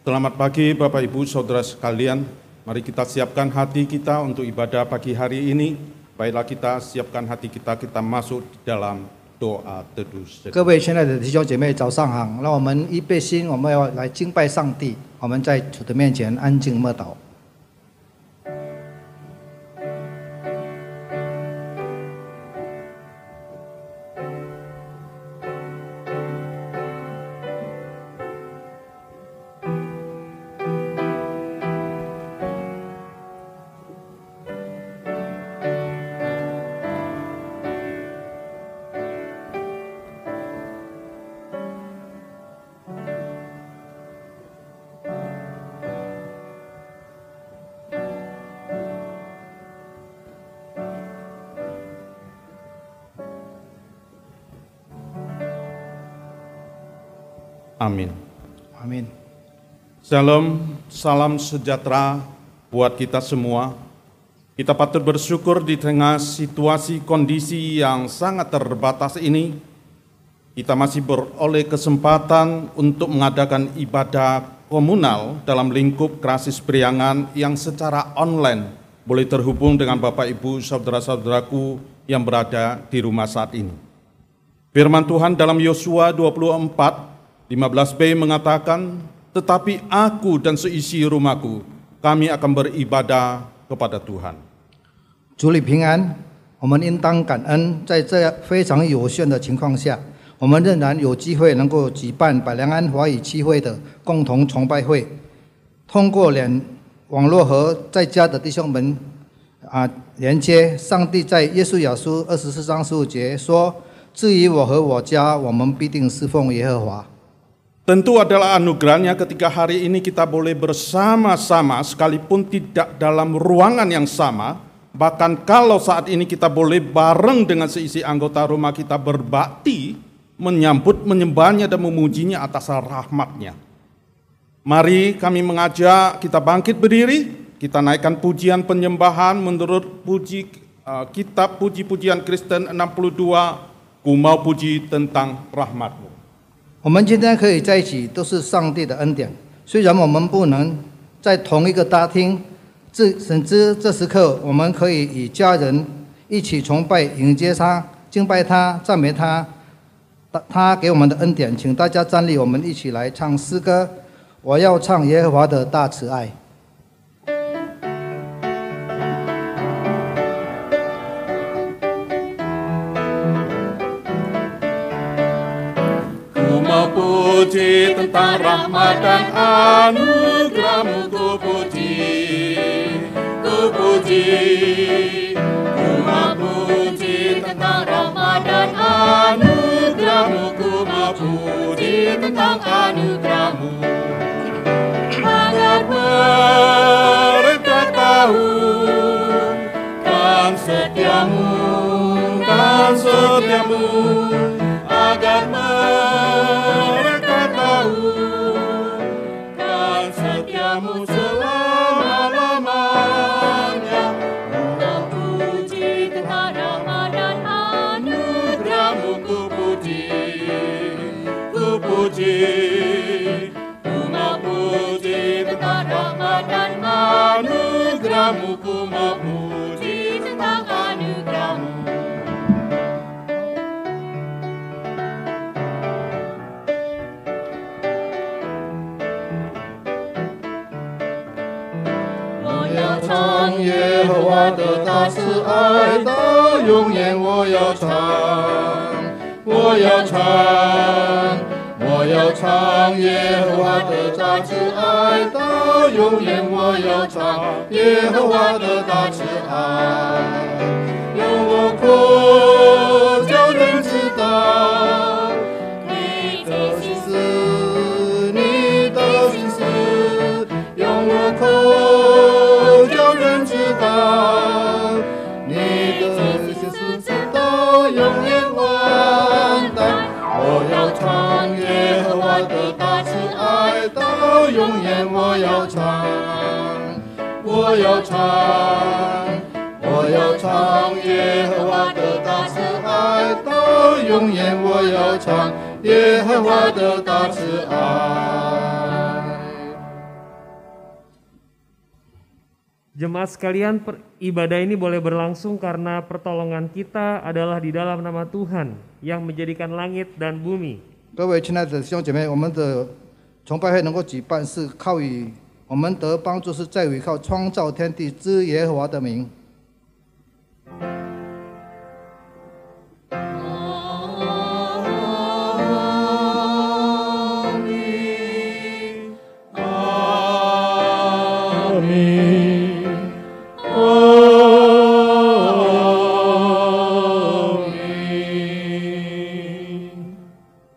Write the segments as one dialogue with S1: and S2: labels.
S1: Selamat pagi Bapak Ibu Saudara sekalian. Mari kita siapkan hati kita untuk ibadah pagi hari ini. Baiklah kita siapkan hati kita, kita masuk di dalam doa teduh.
S2: 各位亲爱的弟兄姐妹，早上好！让我们预备心，我们要来敬拜上帝。我们在主的面前安静默祷。
S1: Amin.
S2: Amin.
S1: Shalom, salam sejahtera buat kita semua. Kita patut bersyukur di tengah situasi kondisi yang sangat terbatas ini. Kita masih beroleh kesempatan untuk mengadakan ibadah komunal dalam lingkup Krasis Priangan yang secara online boleh terhubung dengan Bapak Ibu saudara-saudaraku yang berada di rumah saat ini. Firman Tuhan dalam Yosua 24 15b mengatakan, tetapi aku dan seisi rumahku, kami akan beribadah kepada Tuhan.
S2: 主里平安，我们应当感恩，在这非常有限的情况下，我们仍然有机会能够举办百良安华语区会的共同崇拜会。通过网络和在家的弟兄们连接，上帝在耶稣雅书24章15节说：“至于我和我家，我们必定侍奉耶和华。”
S1: Tentu adalah anugerahnya ketika hari ini kita boleh bersama-sama sekalipun tidak dalam ruangan yang sama. Bahkan kalau saat ini kita boleh bareng dengan seisi anggota rumah kita berbakti, menyambut, menyembahnya dan memujinya atas rahmatnya. Mari kami mengajak kita bangkit berdiri, kita naikkan pujian penyembahan menurut kitab puji-pujian Kristen 62, Ku mau puji tentang rahmat-Mu.
S2: 我们今天可以在一起，都是上帝的恩典。虽然我们不能在同一个大厅，甚至这时刻，我们可以与家人一起崇拜、迎接他、敬拜他、赞美他，他给我们的恩典。请大家站立，我们一起来唱诗歌。我要唱耶和华的大慈爱。
S1: Puji tentang rahmat dan anugerah-Mu, ku puji, ku puji. Ku mau puji tentang rahmat dan anugerah-Mu, ku mau puji tentang anugerah-Mu. Agar mereka tahu kan setiamu, agar mereka tahu kan setiamu selama-lamanya. Ku puji tentang rahmat dan anugerah-Mu, ku puji, ku puji. Ku mau puji tentang rahmat dan anugerah-Mu, ku mau puji tentang anugerah-Mu. Chant 耶和华的大慈爱到永远，我要唱，我要唱，我要唱耶和华的大慈爱到永远，我要唱耶和华的大慈爱。用我口叫人知道你的心思，你的心思，用我口。 你的心思直到永远完蛋。我要唱耶和华的大慈爱到永远，我要唱，我要唱，我要唱耶和华的大慈爱到永远，我要唱耶和华的大慈爱。
S3: Jemaat sekalian, ibadah ini boleh berlangsung karena pertolongan kita adalah di dalam nama Tuhan yang menjadikan langit dan bumi.
S2: 各位亲爱的弟兄姐妹，我们的崇拜会能够举办，是靠于我们得帮助，是在于靠创造天地之耶和华的名。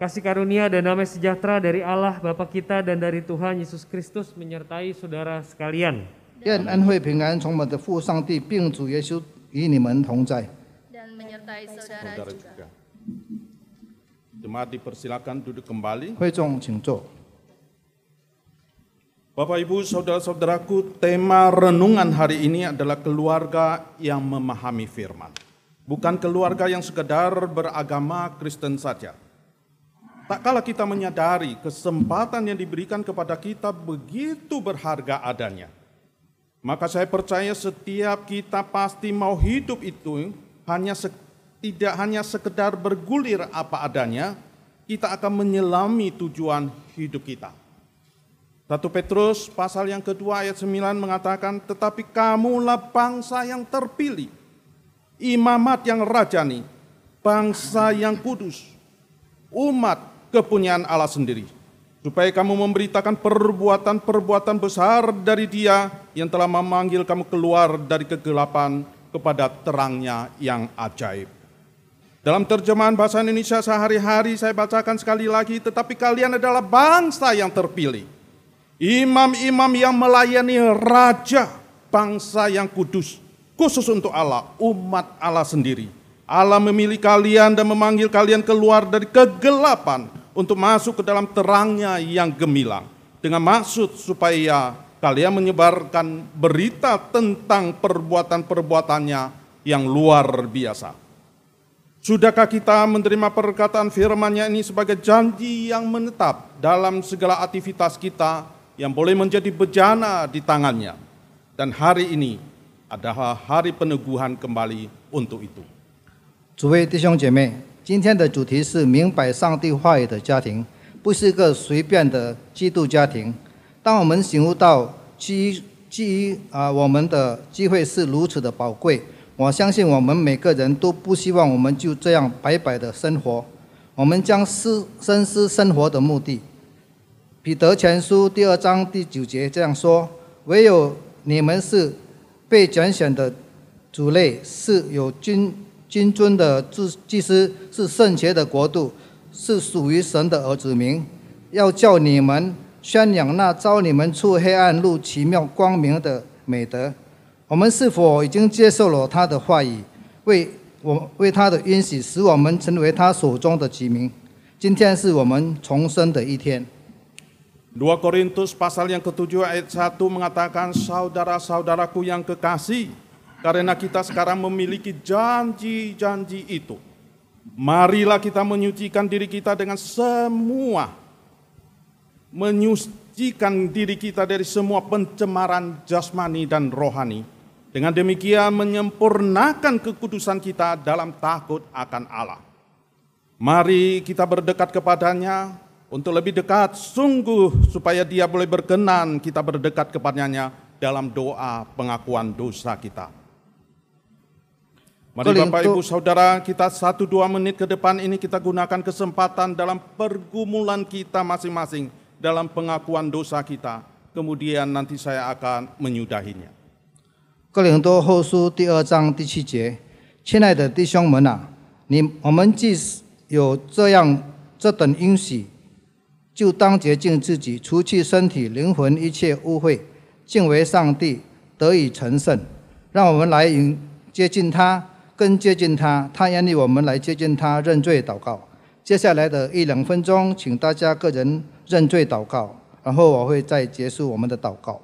S3: Kasih karunia dan damai sejahtera dari Allah Bapa kita dan dari Tuhan Yesus Kristus menyertai saudara sekalian.
S2: 愿恩惠平安从我们的父上帝并主耶稣与你们同在。
S4: dan menyertai saudara
S1: Saudara
S4: juga.
S1: juga. Jemaat dipersilakan duduk kembali.
S2: 会众请坐。
S1: Bapak Ibu, saudara-saudaraku, tema renungan hari ini adalah keluarga yang memahami firman. Bukan keluarga yang sekedar beragama Kristen saja. Tak kala kita menyadari kesempatan yang diberikan kepada kita begitu berharga adanya. Maka saya percaya setiap kita pasti mau hidup itu tidak hanya sekedar bergulir apa adanya, kita akan menyelami tujuan hidup kita. 1 Petrus pasal yang kedua ayat 9 mengatakan, tetapi kamulah bangsa yang terpilih, imamat yang rajani, bangsa yang kudus, umat kepunyaan Allah sendiri, supaya kamu memberitakan perbuatan-perbuatan besar dari Dia yang telah memanggil kamu keluar dari kegelapan kepada terangnya yang ajaib. Dalam terjemahan bahasa Indonesia sehari-hari saya bacakan sekali lagi, tetapi kalian adalah bangsa yang terpilih, imam-imam yang melayani raja, bangsa yang kudus, khusus untuk Allah, umat Allah sendiri. Allah memilih kalian dan memanggil kalian keluar dari kegelapan untuk masuk ke dalam terangnya yang gemilang, dengan maksud supaya kalian menyebarkan berita tentang perbuatan-perbuatannya yang luar biasa. Sudahkah kita menerima perkataan firman-Nya ini sebagai janji yang menetap dalam segala aktivitas kita yang boleh menjadi bejana di tangannya? Dan hari ini adalah hari peneguhan kembali untuk itu.
S2: 诸位弟兄姐妹，今天的主题是明白上帝话语的家庭，不是一个随便的基督家庭。当我们醒悟到基于我们的机会是如此的宝贵，我相信我们每个人都不希望我们就这样白白的生活，我们将深思生活的目的。彼得前书第2章第9节这样说：唯有你们是被拣选的族类，是有君尊的祭司，是圣洁的国度，是属于神的儿子民，要叫你们宣扬那召你们出黑暗入奇妙光明的美德。我们是否已经接受了他的话语，为他的允许，使我们成为他手中的子民？今天是我们重生的一天。
S1: 2 Korintus pasal yang ke-7 ayat 1 mengatakan, saudara-saudaraku yang kekasih, karena kita sekarang memiliki janji-janji itu, marilah kita menyucikan diri kita dengan menyucikan diri kita dari semua pencemaran jasmani dan rohani. Dengan demikian menyempurnakan kekudusan kita dalam takut akan Allah. Mari kita berdekat kepadanya untuk lebih dekat, sungguh supaya Dia boleh berkenan kita berdekat kepadanya dalam doa pengakuan dosa kita. Mari Bapak Ibu Saudara, kita 1-2 menit ke depan ini kita gunakan kesempatan dalam pergumulan kita masing-masing dalam pengakuan dosa kita. Kemudian nanti saya akan menyudahinya.
S2: 哥林多后书第2章第7节，亲爱的弟兄们啊，我们既有这等应许，就当洁净自己，除去身体、灵魂一切污秽，敬畏上帝，得以成圣。让我们来接近他，更接近他，他愿意我们来接近他，认罪祷告。接下来的1-2分钟，请大家个人认罪祷告，然后我会再结束我们的祷告。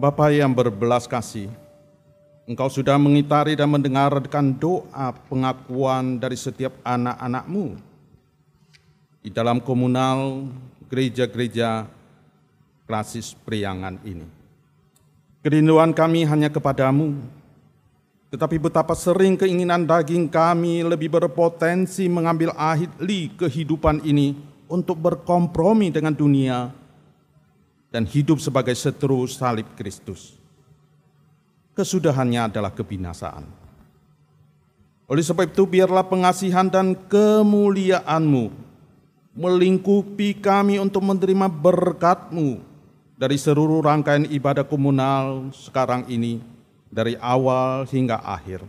S1: Bapa yang berbelas kasih, Engkau sudah mengitari dan mendengarkan doa pengakuan dari setiap anak-anak-Mu di dalam komunal gereja-gereja Klasis Priangan ini. Kerinduan kami hanya kepadamu, tetapi betapa sering keinginan daging kami lebih berpotensi mengambil ahli kehidupan ini untuk berkompromi dengan dunia dan hidup sebagai seteru salib Kristus. Kesudahannya adalah kebinasaan. Oleh sebab itu, biarlah pengasihan dan kemuliaan-Mu melingkupi kami untuk menerima berkat-Mu dari seluruh rangkaian ibadah komunal sekarang ini, dari awal hingga akhir.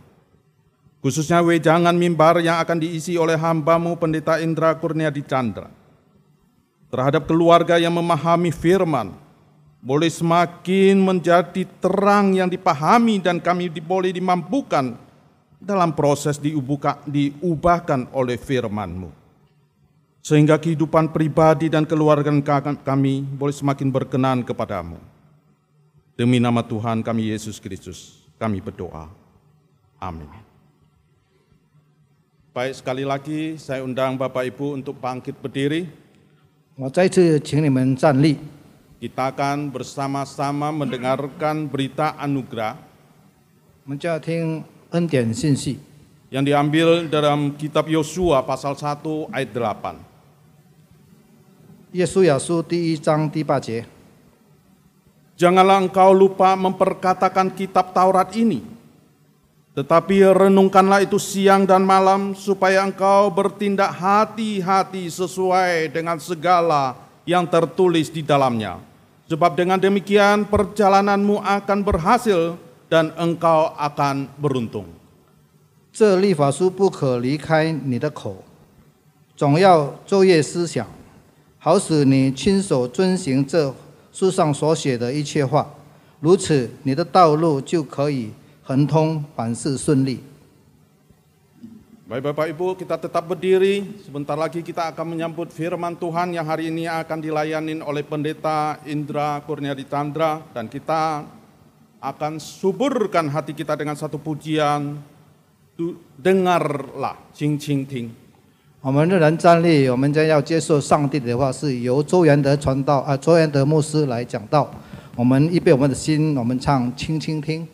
S1: Khususnya wejangan mimbar yang akan diisi oleh hamba-Mu Pendeta Indra Kurniadi Chandra. Terhadap keluarga yang memahami firman, boleh semakin menjadi terang yang dipahami dan kami boleh dimampukan dalam proses diubahkan oleh firman-Mu. Sehingga kehidupan pribadi dan keluarga kami boleh semakin berkenan kepadamu. Demi nama Tuhan kami Yesus Kristus, kami berdoa. Amin. Baik, sekali lagi saya undang Bapak Ibu untuk bangkit berdiri.
S2: 我再次请你们站立。
S1: Kita akan bersama-sama mendengarkan berita anugerah
S2: 我们就要听恩典信息，
S1: yang diambil dalam kitab Yosua pasal 1 ayat 8.
S2: 耶稣雅书第1章第8节。
S1: Janganlah engkau lupa memperkatakan kitab Taurat ini, tetapi renungkanlah itu siang dan malam supaya engkau bertindak hati-hati sesuai dengan segala yang tertulis di dalamnya. Sebab dengan demikian perjalananmu akan berhasil dan engkau akan beruntung.
S2: 这律法书不可离开你的口，总要昼夜思想，好使你亲手遵行这书上所写的一切话，如此你的道路就可以亨通，凡事顺利。
S1: Baik Bapak Ibu, kita tetap berdiri. Sebentar lagi kita akan menyambut firman Tuhan yang hari ini akan dilayani oleh Pendeta Indra Kurniadi Chandra. Dan kita akan suburkan hati kita dengan satu pujian, dengarlah, Qing Qing Ting.
S2: 我们仍然站立，我们将要接受上帝的话，是由周元德周元德牧师来讲道。我们预备我们的心，我们唱《轻轻听》。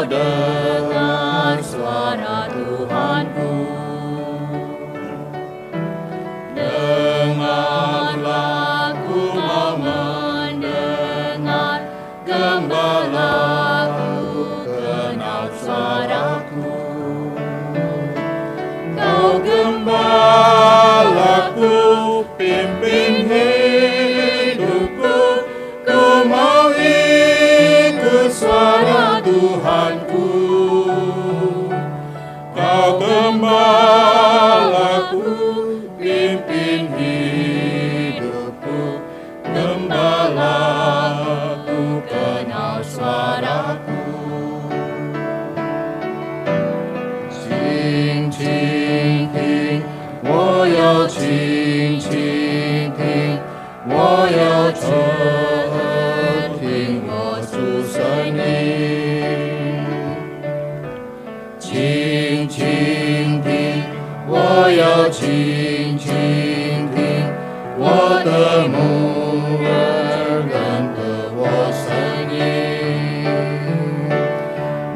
S4: dengar suara Tuhanku. Dengarlah ku mau mendengar, gembalaku kenal suaraku. Kau gembalaku, pimpin hidupku, ku mau ikut suara Tuhanku. Kau gembalaku, pimpin hidupku, gembalaku kenal suaraku. 轻轻听，我要轻轻听，我要侧耳听我主声音。轻轻听，我要轻轻听，我的牧人认得我声音。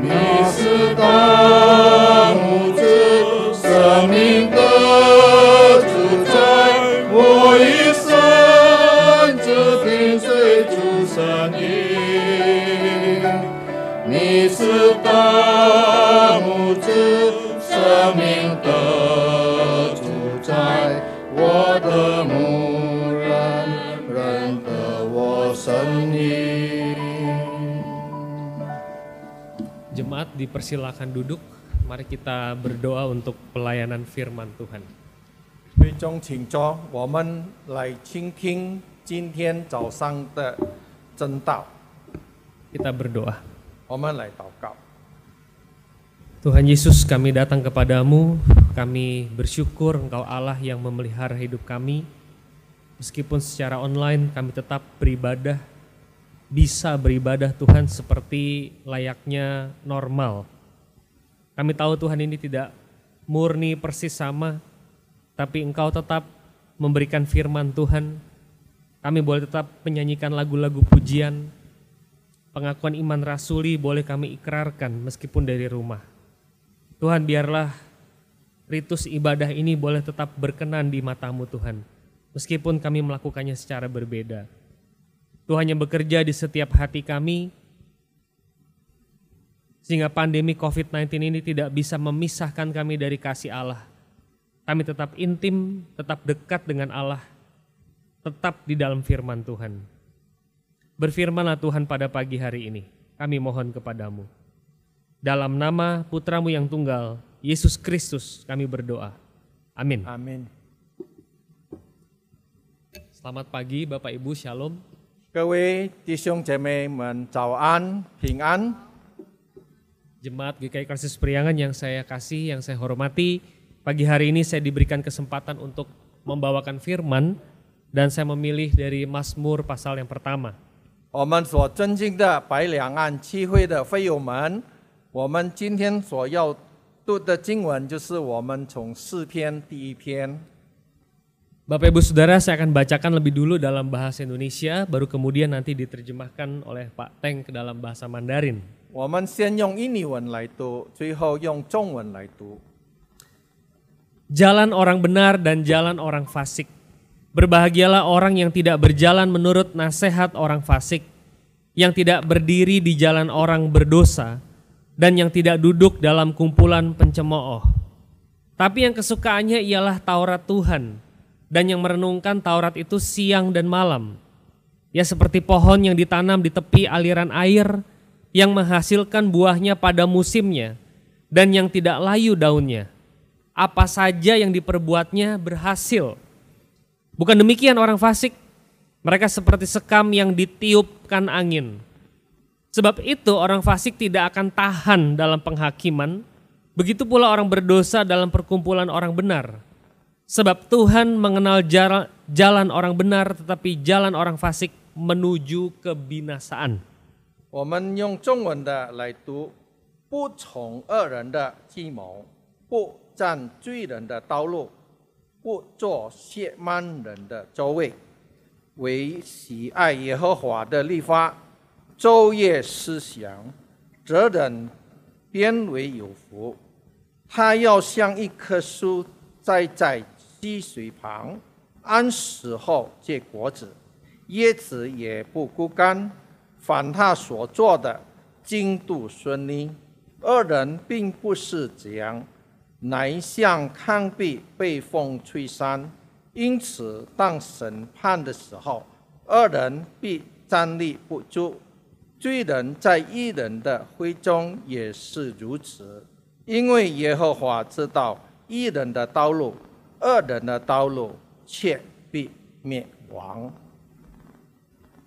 S4: 你是大牧者，生命的主宰，我一生只听随主声音。你是大牧者，生命的主宰，我的牧人认得我声音。
S3: Jemaat dipersilakan duduk. Mari kita berdoa untuk pelayanan firman Tuhan.
S4: 会众请坐，我们来倾听今天早上的真道。
S3: Kita berdoa.
S4: 我们来祷告。
S3: Tuhan Yesus, kami datang kepadamu, kami bersyukur Engkau Allah yang memelihara hidup kami. Meskipun secara online kami tetap beribadah, bisa beribadah Tuhan seperti layaknya normal. Kami tahu Tuhan ini tidak murni persis sama, tapi Engkau tetap memberikan firman Tuhan. Kami boleh tetap menyanyikan lagu-lagu pujian, pengakuan iman rasuli boleh kami ikrarkan meskipun dari rumah. Tuhan, biarlah ritus ibadah ini boleh tetap berkenan di mata-Mu Tuhan, meskipun kami melakukannya secara berbeda. Tuhan yang bekerja di setiap hati kami, sehingga pandemi COVID-19 ini tidak bisa memisahkan kami dari kasih Allah. Kami tetap intim, tetap dekat dengan Allah, tetap di dalam firman Tuhan. Berfirmanlah Tuhan pada pagi hari ini, kami mohon kepadamu. Dalam nama Putra-Mu yang tunggal, Yesus Kristus, kami berdoa. Amin.
S4: Amin。
S3: Selamat pagi Bapak Ibu, Shalom.
S4: 各位弟兄姐妹们，早安，平安。
S3: Jemaat GKI Kristus Priangan yang saya kasih, yang saya hormati, pagi hari ini saya diberikan kesempatan untuk membawakan firman dan saya memilih dari Mazmur pasal yang pertama.
S4: 我们所尊敬的白两岸七会的会友们，我们今天所要读的经文就是我们从诗篇第一篇。
S3: Bapak Ibu Saudara, saya akan bacakan lebih dulu dalam bahasa Indonesia, baru kemudian nanti diterjemahkan oleh Pak Teng ke dalam bahasa Mandarin.
S4: 我们先用印尼文来读，最后用中文来读。
S3: Jalan orang benar dan jalan orang fasik. Berbahagialah orang yang tidak berjalan menurut nasihat orang fasik, yang tidak berdiri di jalan orang berdosa, dan yang tidak duduk dalam kumpulan pencemooh. Tapi yang kesukaannya ialah Taurat Tuhan, dan yang merenungkan Taurat itu siang dan malam. Ya seperti pohon yang ditanam di tepi aliran air, yang menghasilkan buahnya pada musimnya, dan yang tidak layu daunnya. Apa saja yang diperbuatnya berhasil. Bukan demikian orang fasik, mereka seperti sekam yang ditiupkan angin. Sebab itu orang fasik tidak akan tahan dalam penghakiman, begitu pula orang berdosa dalam perkumpulan orang benar. Sebab Tuhan mengenal jalan orang benar, tetapi jalan orang fasik menuju kebinasaan.
S4: 我们用中文的来读：不从恶人的计谋，不占罪人的道路，不坐亵慢人的座位，唯喜爱耶和华的律法，昼夜思想，这人便为有福。他要像一棵树栽在溪水旁，按时候结果子，叶子也不枯干。 凡他所做的，尽都顺利。恶人并不是这样，乃像糠秕被风吹散。因此，当审判的时候，恶人必站立不住。罪人在义人的会中也是如此，因为耶和华知道义人的道路，恶人的道路却必灭亡。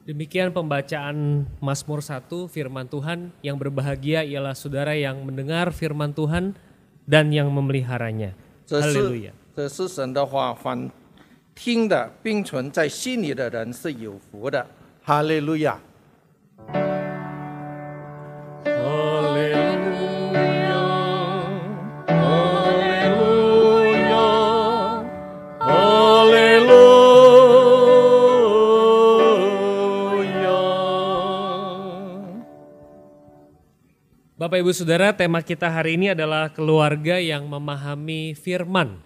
S3: Demikian pembacaan Mazmur 1, firman Tuhan. Yang berbahagia ialah saudara yang mendengar firman Tuhan dan yang memeliharanya. Haleluya.
S4: 这是神的话，凡听的并存在心里的人是有福的。哈利路亚。
S3: Bapak Ibu Saudara, tema kita hari ini adalah keluarga yang memahami firman.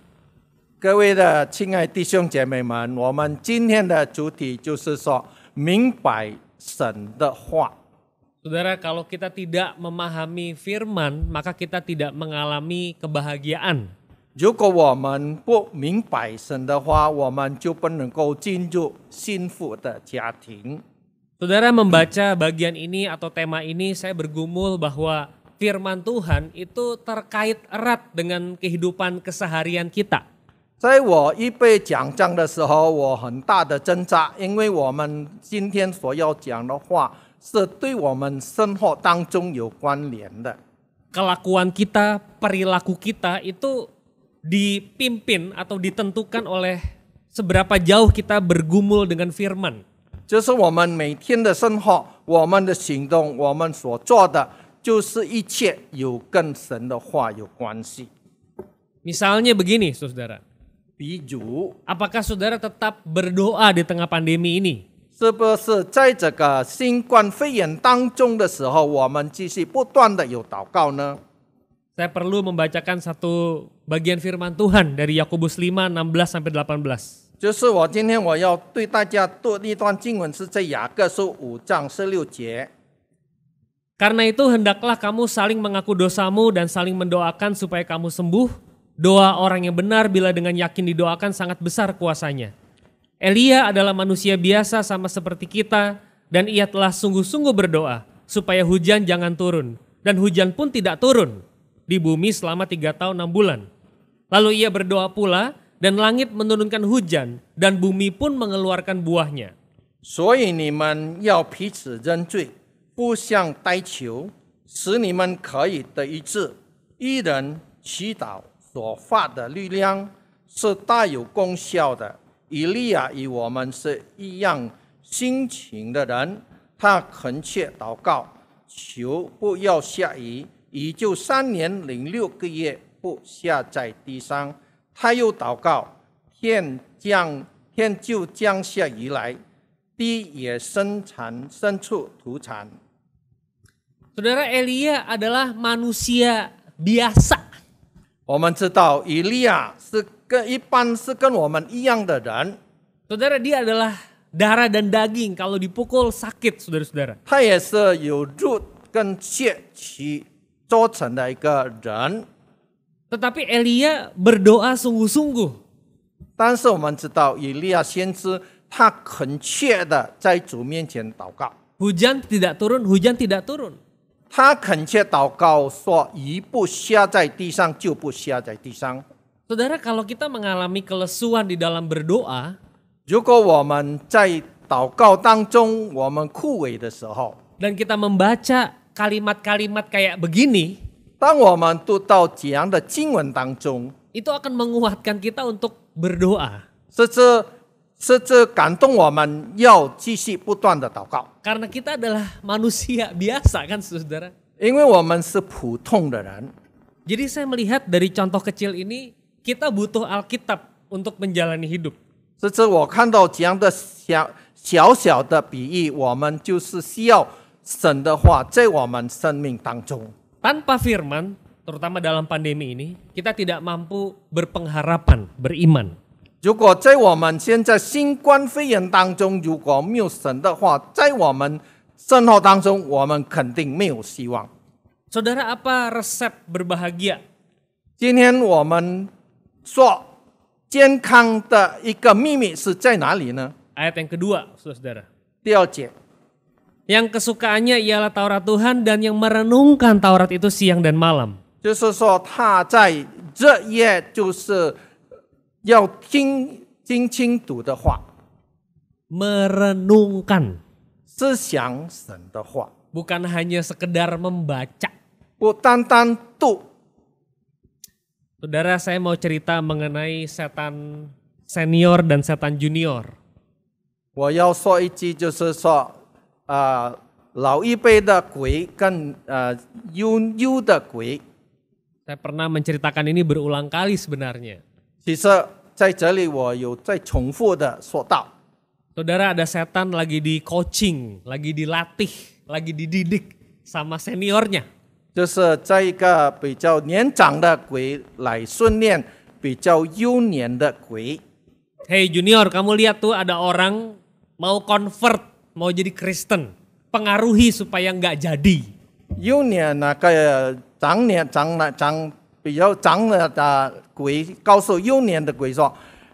S4: 各位的亲爱弟兄姐妹们，我们今天的主题就是说明白神的话。
S3: Saudara, kalau kita tidak memahami firman, maka kita tidak mengalami kebahagiaan.
S4: 如果我们不明白神的话，我们就不能够进入幸福的家庭。
S3: Saudara membaca bagian ini atau tema ini, saya bergumul bahwa firman Tuhan itu terkait erat dengan kehidupan keseharian kita.
S4: 在在我预备讲章的时候，我很大的挣扎，因为我们今天所要讲的话是对我们生活当中有关联的。
S3: Kelakuan kita, perilaku kita itu dipimpin atau ditentukan oleh seberapa jauh kita bergumul dengan firman.
S4: 就是我们每天的生活，我们的行动，我们所做的，就是一切有跟神的话有关系。
S3: Misalnya begini, saudara.
S4: 比如，
S3: Apakah saudara tetap berdoa di tengah pandemi ini?
S4: 是不是在这个新冠肺炎当中的时候，我们继续不断的有祷告呢？
S3: Saya perlu membacakan satu bagian firman Tuhan dari Yakobus 5, 16 sampai 18.
S4: 就是我今天我要对大家读一段经文，是在雅各书5章16节。
S3: Karena itu hendaklah kamu saling mengaku dosamu dan saling mendoakan supaya kamu sembuh. Doa orang yang benar bila dengan yakin didoakan sangat besar kuasanya. Elia adalah manusia biasa sama seperti kita dan ia telah sungguh-sungguh berdoa supaya hujan jangan turun. Dan hujan pun tidak turun di bumi selama 3 tahun 6 bulan. Lalu ia berdoa pula dan langit menurunkan hujan dan bumi pun mengeluarkan buahnya.
S4: 所以你们要彼此认罪，互相代求，使你们可以得医治。一人祈祷所发的力量是大有功效的。以利亚与我们是一样心情的人，他恳切祷告，求不要下雨，雨就3年零6个月不下在地上。他又祷告，天就降下雨来，地也生出土产。
S3: Saudara, Elia adalah manusia biasa.
S4: 我们知道以利亚一般是跟我们一样的人，
S3: Saudara, dia adalah darah dan daging, kalau dipukul sakit, saudara-saudara.
S4: 他也是有肉跟血气做成的一个人。
S3: Tetapi Elia berdoa sungguh-sungguh.
S4: 但是我们知道以利亚先知他恳切的在主面前祷告，
S3: Hujan tidak turun, hujan tidak turun.
S4: 他恳切祷告说：“雨不下在地上，就不下在地上。”
S3: Saudara, kalau kita mengalami kelesuan di dalam berdoa,
S4: 如果我们在祷告当中我们枯萎的时候，
S3: dan kita membaca kalimat-kalimat kayak begini,
S4: 当我们读到这样的经文当中，
S3: itu akan menguatkan kita untuk berdoa.
S4: 甚至感动我们要继续不断的祷告，
S3: Karena kita adalah manusia biasa kan, saudara.
S4: 因为我们是普通的人。
S3: Jadi saya melihat dari contoh kecil ini, kita butuh Alkitab untuk menjalani hidup.
S4: 甚至我看到这样的小的比喻，我们就是需要神的话在我们生命当中。
S3: Tanpa firman, terutama dalam pandemi ini, kita tidak mampu berpengharapan, beriman.
S4: 如果在我们现在新冠肺炎当中，如果没有神的话，在我们生活当中，我们肯定没有希望。
S3: Saudara, apa resep berbahagia?
S4: 今天我们说健康的一个秘密是在哪里呢？
S3: Ayat yang kedua, saudara.
S4: 第2节，
S3: Yang kesukaannya ialah Taurat Tuhan dan yang merenungkan Taurat itu siang dan malam.
S4: 就是说他在这夜就是要听清读的话，
S3: Merenungkan,
S4: 思想神的话，
S3: bukan hanya sekedar membaca.
S4: 不单单读。
S3: Saudara, saya mau cerita mengenai setan senior dan setan junior.
S4: 我要说一句，就是说，老一辈的鬼跟幼的鬼，
S3: Saya pernah menceritakan ini berulang kali sebenarnya.
S4: 其实在这里我有在重复的说到，
S3: Saudara, ada setan lagi di coaching, lagi dilatih, lagi dididik sama seniornya.
S4: 就是在一个比较年长的鬼来训练比较幼年的鬼。
S3: Hey junior, kamu lihat tuh ada orang mau convert, mau jadi Kristen. Pengaruhi supaya nggak jadi.
S4: 幼年那个比较长的鬼告诉幼年的鬼说：“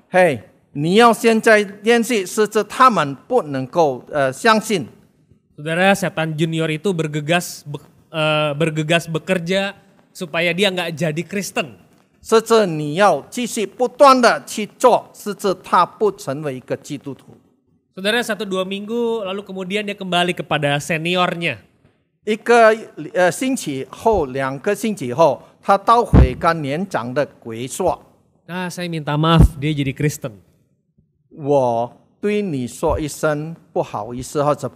S4: 嘿，你要现在联系，是指他们不能够相信。”
S3: Saudara, setan junior itu bergegas bekerja supaya dia nggak jadi Kristen.
S4: 甚至你要继续不断的去做，甚至他不成为一个基督徒。
S3: Saudara 1-2 minggu lalu kemudian dia kembali kepada seniornya.
S4: 一个星期后，2个星期后，他到回跟年长的鬼说
S3: Nah, saya minta maaf, dia jadi Kristen.：“
S4: 我对你说一声不好意思，或者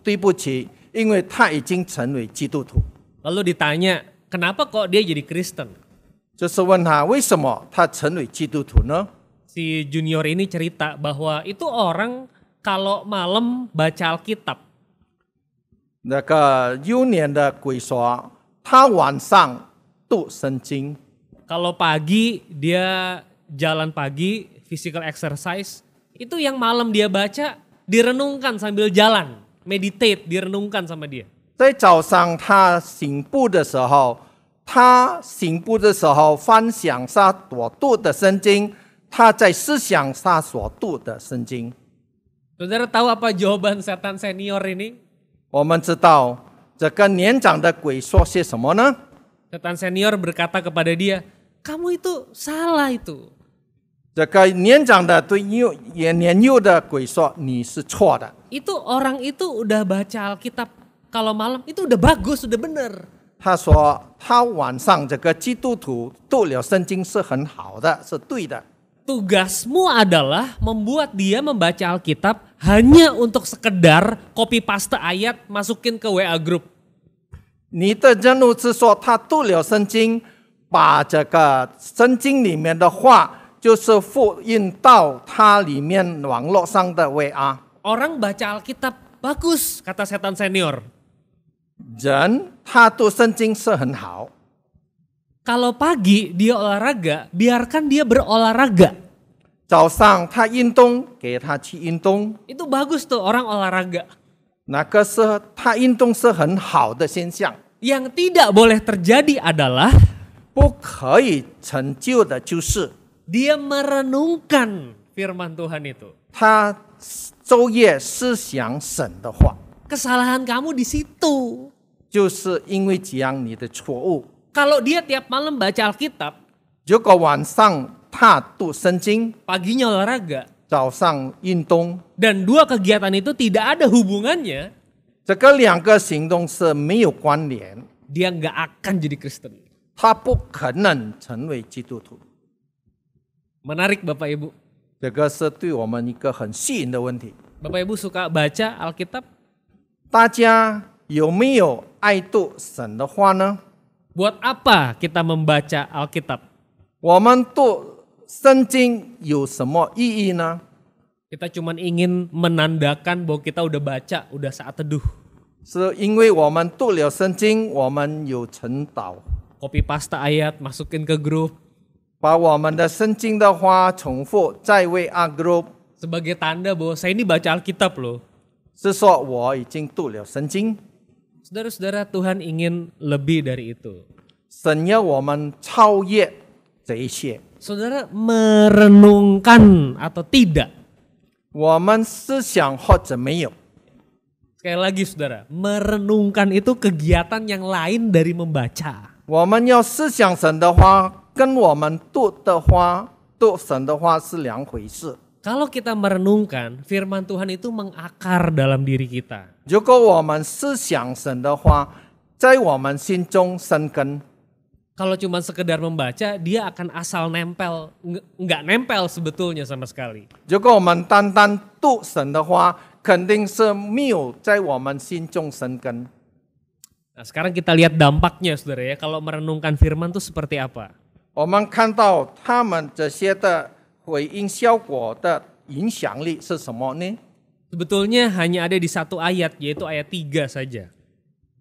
S4: 对不起，因为他已经成为基督徒。”
S3: Lalu ditanya, kenapa kok dia jadi Kristen?
S4: 就是问他为什么他成为基督徒呢？
S3: Si junior ini cerita bahwa itu orang kalau malam baca Alkitab.
S4: 那个幼年的鬼说，他晚上读圣经，
S3: Kalau pagi dia jalan pagi, physical exercise, itu yang malam dia baca direnungkan sambil jalan, meditate, direnungkan sama dia.
S4: 在早上他醒步的时候，翻想他所读的圣经，他在思想他所读的圣经。
S3: Saudara tahu apa jawaban setan senior ini?
S4: 我们知道这个年长的鬼说些什么呢？
S3: Setan senior berkata kepada dia, kamu itu salah itu.
S4: 这个年长的对年幼的鬼说：“你是错的。”
S3: Itu orang itu udah baca Alkitab kalau malam itu udah bagus, udah bener.
S4: 他说他晚上这个基督徒读了圣经是很好的，是对的。
S3: Tugasmu adalah membuat dia membaca Alkitab hanya untuk sekedar copy paste ayat masukin ke WA group.
S4: 你的任务是说他读了圣经，把这个圣经里面的话，就是复印到他里面网络上的 WA。
S3: Orang baca Alkitab bagus, kata setan senior.
S4: 人他读圣经是很好，
S3: Kalau pagi dia olahraga, biarkan dia berolahraga.
S4: 早上他运动，给他去运动，
S3: Itu bagus tuh orang olahraga.
S4: 那个是他运动是很好的现象。
S3: Yang tidak boleh terjadi adalah
S4: 不可以成就的就是
S3: dia merenungkan firman Tuhan itu.
S4: 他昼夜思想神的话，
S3: Kesalahan kamu di situ.
S4: 就是因为这样你的错误。
S3: Kalau dia tiap malam baca Alkitab,
S4: 如果晚上他读圣经，
S3: paginya olahraga,
S4: 早上运动，
S3: dan dua kegiatan itu tidak ada hubungannya,
S4: 这个2个行动是没有关联，
S3: dia nggak akan jadi Kristen.
S4: 他不可能成为基督徒。
S3: Menarik Bapak Ibu.
S4: 这个是对我们一个很吸引的问题。
S3: Bapak Ibu suka baca Alkitab?
S4: 大家有没有爱读神的话呢？
S3: Buat apa kita membaca Alkitab?
S4: 我们读圣经有什么意义呢？
S3: Kita cuma ingin menandakan bahwa kita udah baca, udah saat teduh.
S4: 是因为我们读了圣经，我们有晨祷，
S3: Copy paste ayat, masukin ke grup.
S4: 把我们的圣经的话重复在为阿 group，
S3: Sebagai tanda bahwa saya ini baca Alkitab loh.
S4: 是说我已经读了圣经。
S3: Saudara-saudara, Tuhan ingin lebih dari itu.
S4: 神要我们超越这一切。
S3: Saudara merenungkan atau tidak?
S4: 我们思想或者没有，
S3: Sekali lagi saudara, merenungkan itu kegiatan yang lain dari membaca.
S4: 我们要思想神的话，跟我们读神的话是2回事。
S3: Kalau kita merenungkan, firman Tuhan itu mengakar dalam diri kita.
S4: 如果我们思想神的话，在我们心中生根。
S3: Kalau cuma sekedar membaca, dia akan asal nempel, nggak nempel sebetulnya sama sekali.
S4: 如果我们单单读神的话，肯定是没有在我们心中生根。
S3: Nah, sekarang kita lihat dampaknya saudara ya, kalau merenungkan firman itu seperti apa.
S4: 我们看到他们这些的回应效果的影响力是什么呢？
S3: Sebetulnya hanya ada di satu ayat, yaitu ayat 3 saja.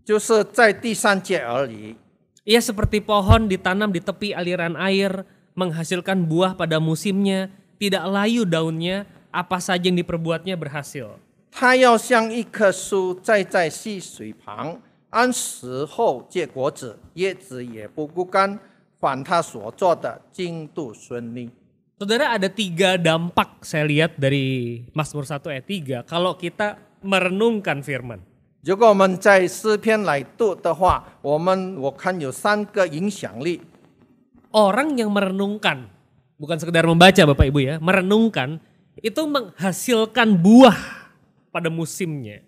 S4: 就是在第3节而已。
S3: Ia seperti pohon ditanam di tepi aliran air, menghasilkan buah pada musimnya, tidak layu daunnya, apa saja yang diperbuatnya berhasil.
S4: 它要像一棵树栽在溪水旁，按时候结果子，叶子也不枯干，凡他所做的尽都顺利。
S3: Saudara, ada 3 dampak saya lihat dari Mazmur 1 ayat 3 kalau kita merenungkan firman.
S4: 如果我们在诗篇来读的话，我看有3个影响力。
S3: orang yang merenungkan, bukan sekedar membaca Bapak Ibu ya, merenungkan itu menghasilkan buah pada musimnya.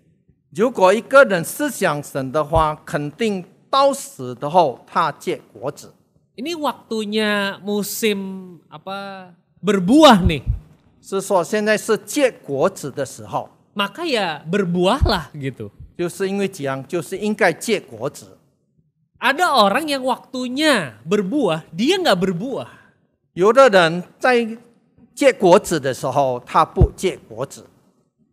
S4: 如果一个人思想神的话，肯定到死的后他结果子。
S3: Ini waktunya musim berbuah nih.
S4: 是说现在是结果子的时候，
S3: Maka ya berbuahlah gitu.
S4: 就是因为这样，就是应该结果子。
S3: Ada orang yang waktunya berbuah, dia nggak berbuah.
S4: 有的人在结果子的时候，他不结果子。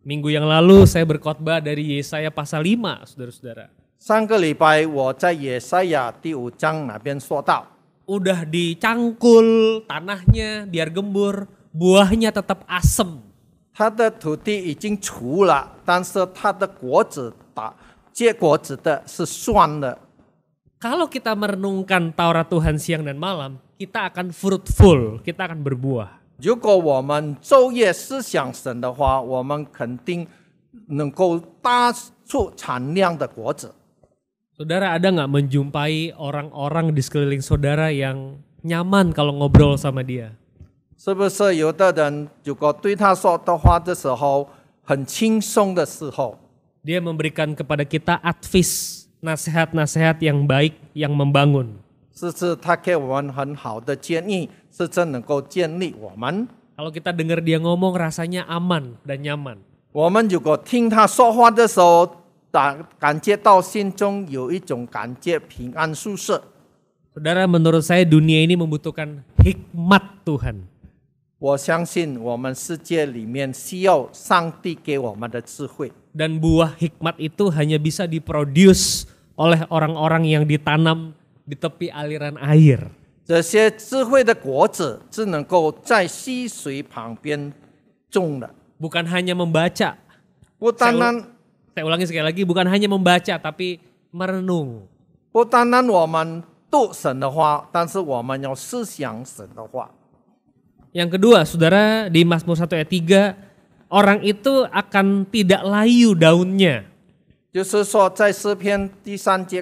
S3: Minggu yang lalu saya berkhotbah dari Yesaya pasal 5, saudara-saudara.
S4: 上个礼拜我在耶赛亚第5章那边说到，
S3: Udah dicangkul tanahnya biar gembur, buahnya tetap asem.
S4: 他的土地已经除了，但是他的果子结果子的是酸的。
S3: Kalau kita merenungkan Taurat Tuhan siang dan malam, kita akan fruitful, kita akan berbuah.
S4: 如果我们昼夜思想神的话，我们肯定能够搭出产量的果子。
S3: Saudara ada nggak menjumpai orang-orang di sekeliling saudara yang nyaman kalau ngobrol sama dia?
S4: 是不是有的人如果对他说的话的时候很轻松的时候，
S3: Dia memberikan kepada kita advice, nasihat-nasihat yang baik, yang membangun.
S4: 是他给我们很好的建议，是真能够建立我们。
S3: Kalau kita dengar dia ngomong rasanya aman dan nyaman.
S4: 我们如果听他说话的时候，感觉到心中有一种感觉平安舒适。
S3: Saudara, menurut saya dunia ini membutuhkan hikmat Tuhan.
S4: 我相信我们世界里面需要上帝给我们的智慧。
S3: Dan buah hikmat itu hanya bisa diproduce oleh orang-orang yang ditanam di tepi aliran air.
S4: 这些智慧的果子只能够在溪水旁边种的，
S3: Bukan hanya membaca.
S4: 不单单
S3: Saya ulangi sekali lagi, bukan hanya membaca tapi merenung.
S4: 不单单我们读神的话，但是我们要思想神的话。
S3: Yang kedua, saudara, di Mazmur 1 ayat 3, orang itu akan tidak layu daunnya.
S4: 就是说，在诗篇第三章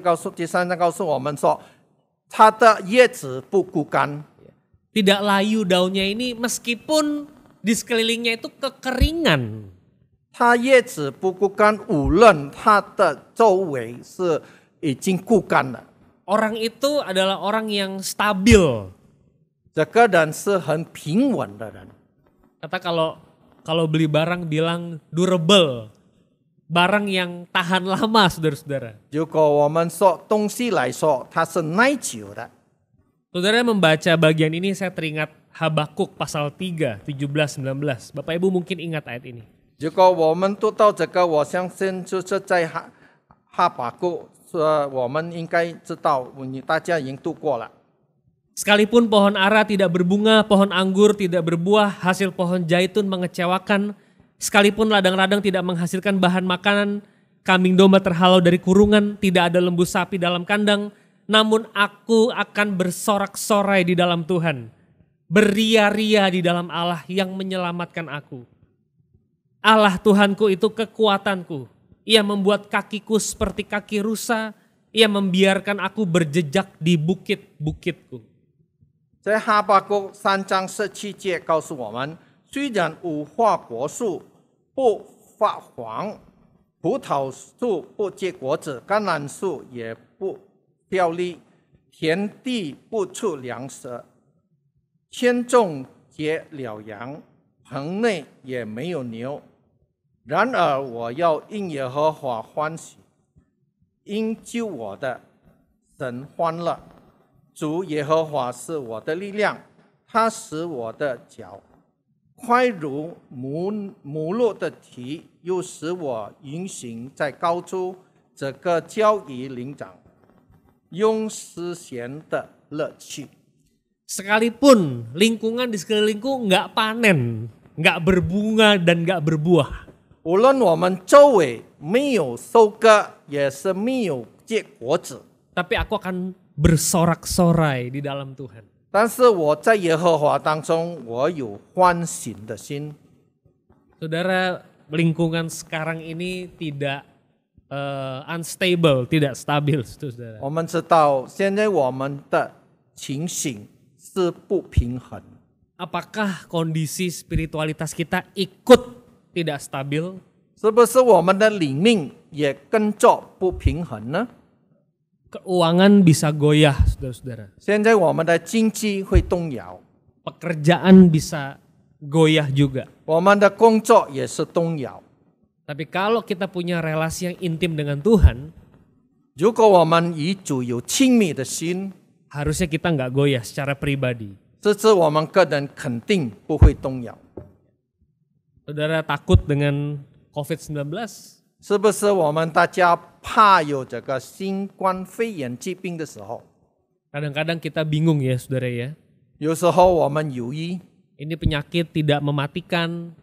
S4: 告诉我们说，它的叶子不枯干。
S3: Tidak layu daunnya ini meskipun di sekelilingnya itu kekeringan.
S4: 它叶子不枯干，无论它的周围是已经枯干了。
S3: Orang itu adalah orang yang stabil.
S4: 这个人是很平稳的人。
S3: Kata kalau beli barang bilang durable. Barang yang tahan lama, saudara-saudara.
S4: 如果我们说东西来说，它是耐久的。
S3: Saudara membaca bagian ini saya teringat Habakuk pasal 3, 17-19. Bapak Ibu mungkin ingat ayat ini.
S4: 如果我们读到这个，我相信就是在哈巴谷，我们应该知道，大家已经读过了。
S3: Sekalipun pohon ara tidak berbunga, pohon anggur tidak berbuah, hasil pohon zaitun mengecewakan, sekalipun ladang-ladang tidak menghasilkan bahan makanan, kambing domba terhalau dari kurungan, tidak ada lembu sapi dalam kandang, namun aku akan bersorak-sorai di dalam Tuhan, beria-ria di dalam Allah yang menyelamatkan aku. Allah Tuhanku itu kekuatanku, Ia membuat kakiku seperti kaki rusa, Ia membiarkan aku berjejak di bukit-bukitku.
S4: 在哈巴谷3章17节告诉我们，虽然无花果树不发黄，葡萄树不结果子，橄榄树也不掉粒，田地不出粮食，圈中结了羊，棚内也没有牛。然而我要因耶和华欢喜，因救我的神欢乐。 主耶和华是我的力量，他使我的脚快如母鹿的蹄，又使我运行在高处。这个交与灵长，用丝弦的乐趣。
S3: Sekalipun lingkungan di sekelilingku nggak panen, nggak berbunga dan nggak berbuah.
S4: 无论我们周围没有收割，也是没有结果子，
S3: Tapi aku akan bersorak-sorai di dalam Tuhan.
S4: 但是我在耶和华当中，我有欢喜的心。
S3: Saudara, lingkungan sekarang ini tidak unstable, tidak stabil, saudara.
S4: 我们知道，现在我们的情形是不平衡。
S3: Apakah kondisi spiritualitas kita ikut tidak stabil?
S4: 是不是我们的灵命也跟着不平衡呢？
S3: Keuangan bisa goyah, saudara-saudara.
S4: 现在我们的经济会动摇，
S3: Pekerjaan bisa goyah juga.
S4: 我们的工作也是动摇。
S3: Tapi kalau kita punya relasi yang intim dengan Tuhan,
S4: 如果我们与主有亲密的心，
S3: harusnya kita nggak goyah secara pribadi.
S4: 这是我们个人肯定不会动摇。
S3: Saudara takut dengan COVID-19?
S4: 是不是我们大家怕有这个新冠肺炎疾病的时候，
S3: Kadang-kadang kita bingung ya saudara ya.
S4: 有时候我们犹豫，
S3: Ini penyakit tidak mematikan,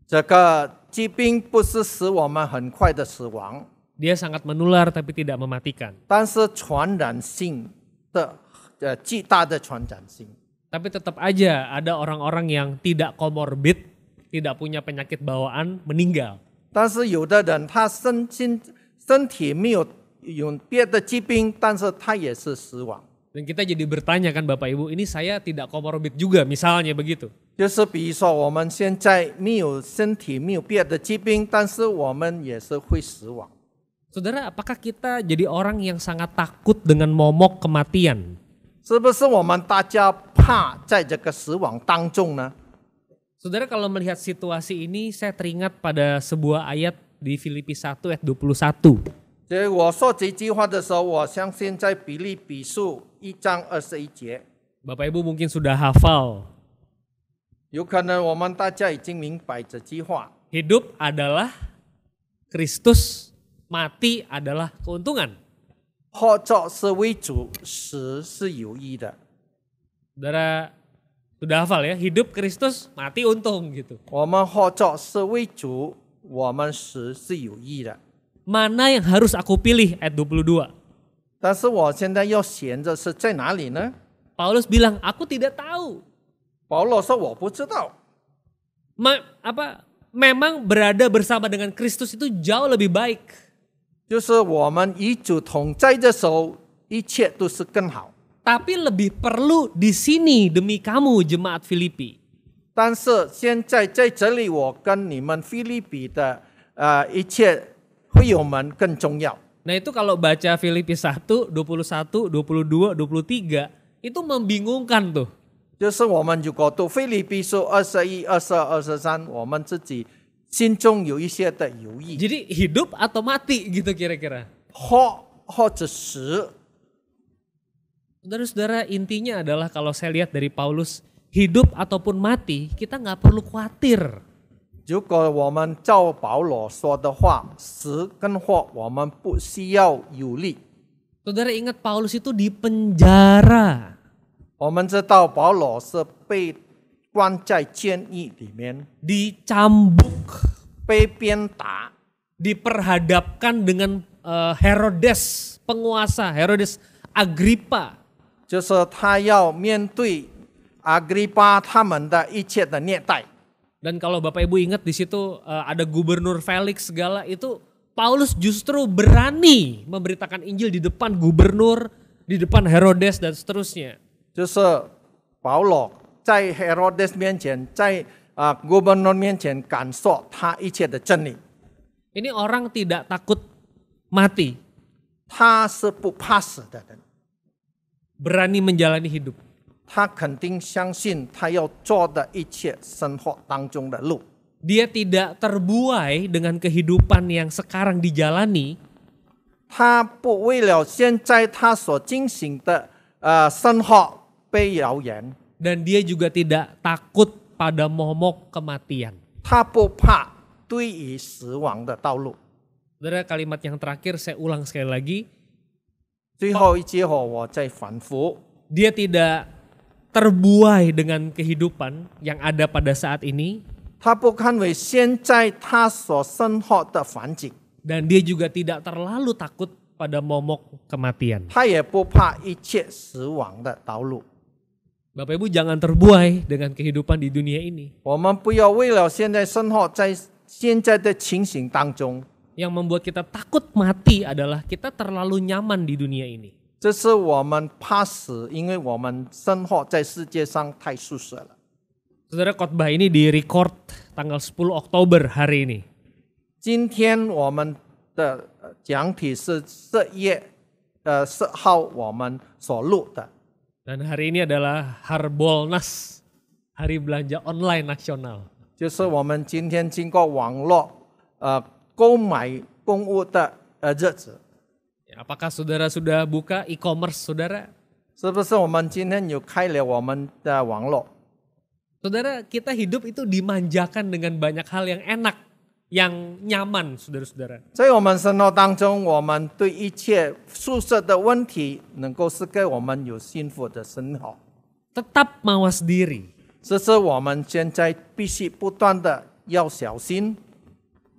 S4: 这个疾病不是使我们很快的死亡，
S3: dia sangat menular tapi tidak mematikan.
S4: 但是传染性的巨大的传染性。
S3: Tapi tetap aja ada orang-orang yang tidak komorbid, tidak punya penyakit bawaan, meninggal.
S4: 但是有的人他身体没有别的疾病，但是他也是死亡。
S3: Dan kita jadi bertanya kan Bapak Ibu, ini saya tidak komorbid juga misalnya begitu.
S4: 就是比如说我们现在没有身体没有别的疾病，但是我们也是会死亡。
S3: Saudara, apakah kita jadi orang yang sangat takut dengan momok kematian?
S4: 是不是我们大家怕在这个死亡当中呢？
S3: Saudara, kalau melihat situasi ini saya teringat pada sebuah ayat di Filipi 1 ayat 21.
S4: 所以我说这句话的时候，我相信在腓立比书1章21节，
S3: Bapak Ibu mungkin sudah hafal.
S4: 有可能我们大家已经明白这句话。
S3: Hidup adalah Kristus, mati adalah keuntungan.
S4: 活着是为主，死是有益的。
S3: Saudara sudah hafal ya, hidup Kristus, mati untung gitu.
S4: 我们活着是为主，我们死是有益的。
S3: Mana yang harus aku pilih? Ayat 22.
S4: 但是我现在要选的是在哪里呢？
S3: Paulus bilang, aku tidak tahu.
S4: 保罗说我不知道。
S3: Memang berada bersama dengan Kristus itu jauh lebih baik.
S4: 就是我们与主同在的时候，一切都是更好。
S3: Tapi lebih perlu di sini demi kamu jemaat Filipi.
S4: 但是现在在这里，我跟你们腓立比的一切会友们更重要。
S3: Nah itu kalau baca Filipi 1, 21, 22, 23 itu membingungkan tuh.
S4: 就是我们如果读腓立比书21、22、23，我们自己心中有一些的犹豫，
S3: Jadi hidup atau mati gitu kira-kira.
S4: 或者死。
S3: Saudara-saudara, intinya adalah kalau saya lihat dari Paulus, hidup ataupun mati kita nggak perlu khawatir.
S4: 如果我们照保罗说的话，死跟活我们不需要忧虑。
S3: Saudara ingat Paulus itu di penjara.
S4: 我们知道保罗是被关在监狱里面，
S3: Dicambuk,
S4: 被鞭打，
S3: diperhadapkan dengan Herodes, penguasa Herodes Agrippa.
S4: 就是他要面对阿格里巴他们的一切的虐待。
S3: Dan kalau Bapak Ibu ingat di situ ada gubernur Felix segala itu, Paulus justru berani memberitakan Injil di depan gubernur, di depan Herodes dan seterusnya.
S4: 就是保罗在 Herodes 面前，在gubernur 面前感受他一切的真理。
S3: Ini orang tidak takut mati,
S4: 他是不怕死的人，
S3: berani menjalani hidup.
S4: 他肯定相信他要做的一切生活当中的路。
S3: Dia tidak terbuai dengan kehidupan yang sekarang dijalani.
S4: 他不为了现在他所进行的生活被谣言，
S3: Dan dia juga tidak takut pada momok kematian.
S4: 他不怕对于死亡的道路。
S3: Saudara, kalimat yang terakhir saya ulang sekali lagi.
S4: 最后一节我再反复，
S3: Dia tidak terbuai dengan kehidupan yang ada pada saat ini.
S4: 他不看为现在他所生活的环境，
S3: Dan dia juga tidak terlalu takut pada momok kematian.
S4: 他也不怕一切死亡的道路。
S3: Bapak Ibu jangan terbuai dengan kehidupan di dunia ini.
S4: 我们不要为了现在生活在现在的情形当中，
S3: Yang membuat kita takut mati adalah kita terlalu nyaman di dunia ini.
S4: 这是我们怕死，因为我们生活在世界上太舒适了。
S3: Saudara, khotbah ini direcord tanggal 10 Oktober hari ini.
S4: 今天我们的讲题是10月10号我们所录的，
S3: Dan hari ini adalah Harbolnas, Hari Belanja Online Nasional.
S4: 就是我们今天经过网络购买公物的日子。
S3: Apakah saudara sudah buka e-commerce saudara?
S4: 是不是我们今天有开了我们的网络？
S3: Saudara, kita hidup itu dimanjakan dengan banyak hal yang enak, yang nyaman, saudara-saudara.
S4: 在我们生活当中，我们对一切宿舍的问题，能够是给我们有幸福的生活。
S3: Tetap mawas diri,
S4: 这是我们现在必须不断的要小心，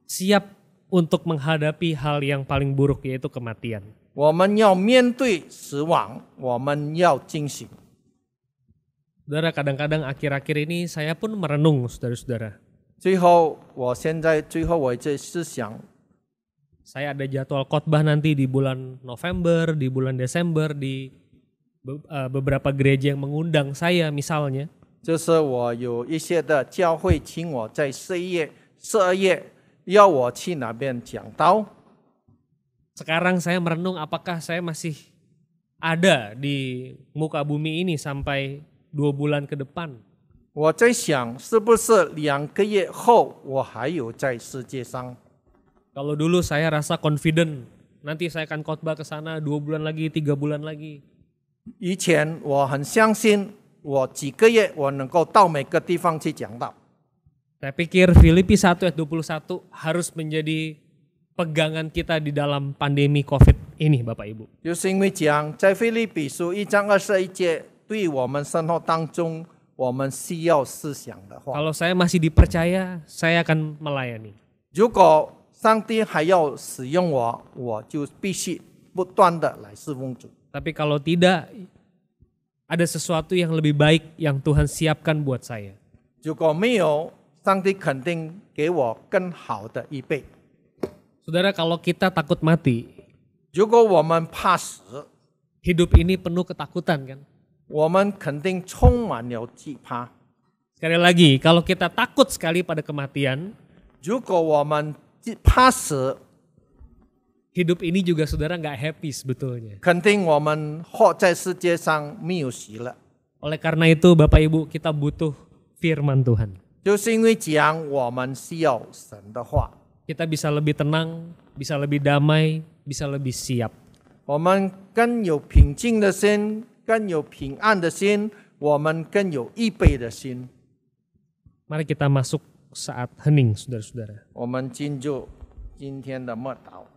S3: siap untuk menghadapi hal yang paling buruk yaitu kematian.
S4: 我们要面对死亡，我们要警醒。
S3: Saudara, kadang-kadang akhir-akhir ini saya pun merenung, saudara-saudara.
S4: 最后，我这思想，
S3: Saya ada jadwal khotbah nanti di bulan November, di bulan Desember, di beberapa gereja yang mengundang saya misalnya.
S4: 就是我有一些的教会请我在12月要我去那边讲道。
S3: Sekarang saya merenung apakah saya masih ada di muka bumi ini sampai 2 bulan ke depan.
S4: 我在想，是不是2个月后我还有在世界上？
S3: Kalau dulu saya rasa confident, nanti saya akan khotbah ke sana 2 bulan lagi, 3 bulan lagi.
S4: 以前我很相信，我几个月我能够到每个地方去讲道。
S3: Saya pikir Filipi 1 ayat 21 harus menjadi pegangan kita di dalam pandemi COVID ini, Bapak Ibu.
S4: 就是因为讲在腓立比书1章21节，对我们生活当中我们需要思想的话。
S3: Kalau saya masih dipercaya, saya akan melayani.
S4: 如果上帝还要使用我，我就必须不断的来侍奉主。
S3: Tapi kalau tidak, ada sesuatu yang lebih baik yang Tuhan siapkan buat saya.
S4: 如果没有，上帝肯定给我更好的预备。
S3: Saudara, kalau kita takut mati,
S4: 如果我们怕死，
S3: hidup ini penuh ketakutan kan?
S4: 我们肯定充满了惧怕。
S3: Sekali lagi, kalau kita takut sekali pada kematian,
S4: 如果我们怕死，
S3: hidup ini juga saudara nggak happy sebetulnya.
S4: 肯定我们活在世界上没有喜乐。
S3: Oleh karena itu Bapak Ibu, kita butuh firman Tuhan.
S4: 就是因为讲我们需要神的话，
S3: Kita bisa lebih tenang, bisa lebih damai, bisa lebih siap.
S4: 我们更有平静的心，更有平安的心，我们更有预备的心。
S3: Mari kita masuk saat hening, saudara-saudara.
S4: 我们进入今天的默祷。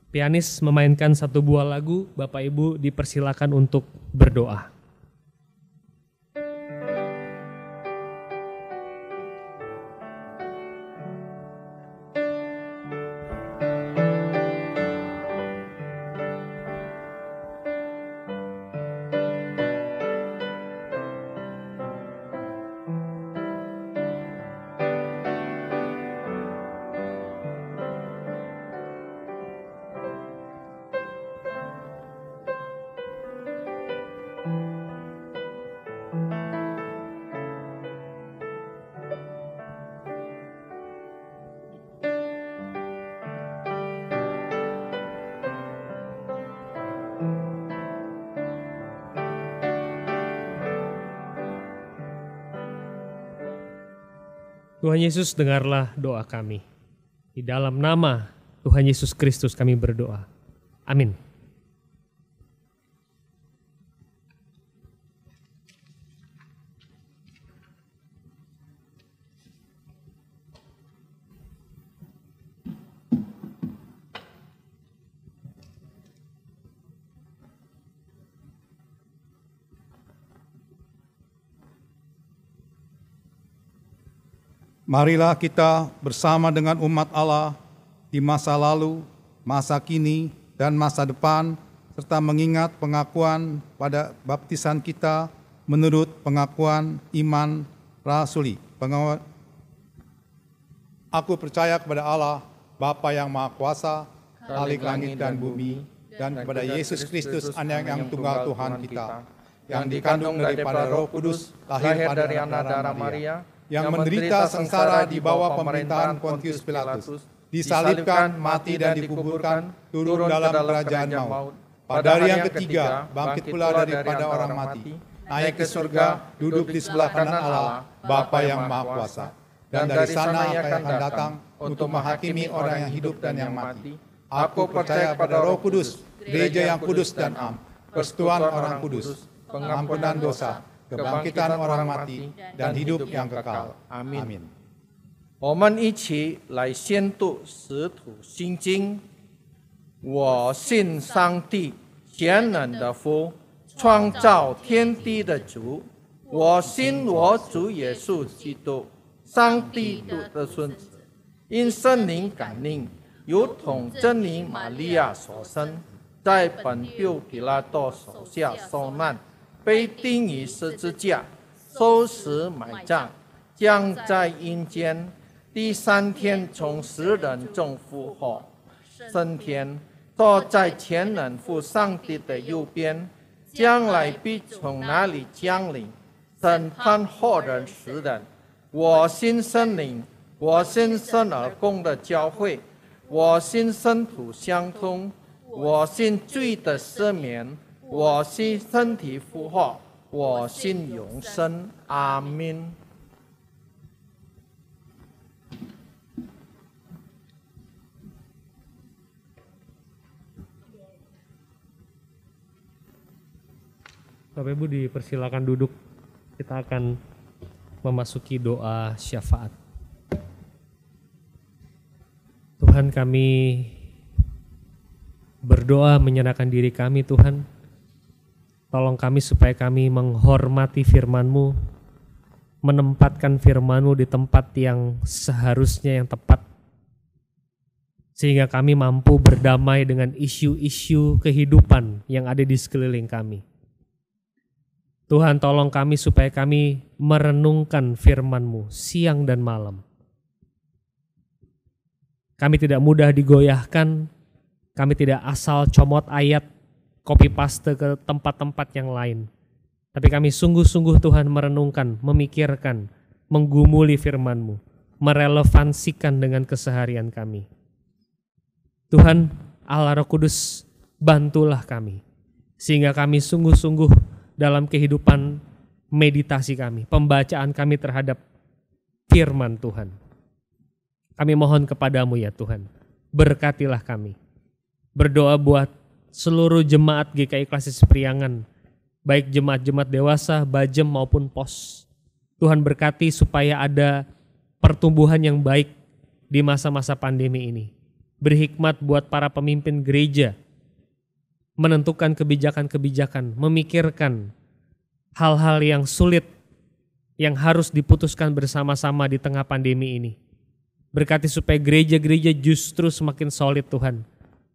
S3: Pianis memainkan satu buah lagu, Bapak Ibu dipersilakan untuk berdoa. Tuhan Yesus, dengarlah doa kami. Di dalam nama Tuhan Yesus Kristus kami berdoa. Amin.
S1: Marilah kita bersama dengan umat Allah di masa lalu, masa kini, dan masa depan, serta mengingat pengakuan pada baptisan kita menurut pengakuan iman rasuli. Aku percaya kepada Allah, Bapa yang Maha Kuasa, Khalik langit dan bumi,
S5: dan kepada Yesus Kristus, Anak yang tunggal Tuhan kita, yang dikandung daripada Roh Kudus, lahir dari anak darah Maria, yang menderita sengsara di bawah pemerintahan Pontius Pilatus, disalibkan, mati dan dikuburkan, turun dalam kerajaan maut. Pada hari yang ketiga, bangkit pula daripada orang mati, naik ke surga, duduk di sebelah kanan Allah, Bapa yang Maha Kuasa. Dan dari sana ia akan datang untuk menghakimi orang yang hidup dan yang mati. Aku percaya pada Roh Kudus, gereja yang kudus dan am, persekutuan orang kudus, pengampunan dosa, kebangkitan orang mati, dan hidup yang kekal. Amin.
S4: 我们一起来宣读使徒心经。我信上帝，全能的父，创造天地的主。我信我主耶稣基督，上帝的孙子，因圣灵感应，由童真理玛利亚所生，在本丢彼拉多手下受难，被钉于十字架，受死埋葬，降在阴间。第三天从死人中复活，升天，坐在全能父上帝的右边，将来必从那里降临，审判活人死人。我信圣灵，我信圣而共的教会，我信圣徒相通，我信罪的赦免，我信身体复活，我信永生。阿们。
S3: Bapak Ibu dipersilakan duduk. Kita akan memasuki doa syafaat. Tuhan, kami berdoa menyerahkan diri kami, Tuhan. Tolong kami supaya kami menghormati firman-Mu, menempatkan firman-Mu di tempat yang seharusnya yang tepat, sehingga kami mampu berdamai dengan isu-isu kehidupan yang ada di sekeliling kami. Tuhan, tolong kami supaya kami merenungkan firman-Mu siang dan malam. Kami tidak mudah digoyahkan, kami tidak asal comot ayat, copy paste ke tempat-tempat yang lain. Tapi kami sungguh-sungguh Tuhan merenungkan, memikirkan, menggumuli firman-Mu, merelevansikan dengan keseharian kami. Tuhan, Allah Roh Kudus, bantulah kami, sehingga kami sungguh-sungguh dalam kehidupan meditasi kami, pembacaan kami terhadap firman Tuhan. Kami mohon kepadamu ya Tuhan, berkatilah kami. Berdoa buat seluruh jemaat GKI Klasis Priangan, baik jemaat-jemaat dewasa, bajem maupun pos. Tuhan berkati supaya ada pertumbuhan yang baik di masa-masa pandemi ini. Beri hikmat buat para pemimpin gereja, menentukan kebijakan-kebijakan, memikirkan hal-hal yang sulit yang harus diputuskan bersama-sama di tengah pandemi ini. Berkati supaya gereja-gereja justru semakin solid Tuhan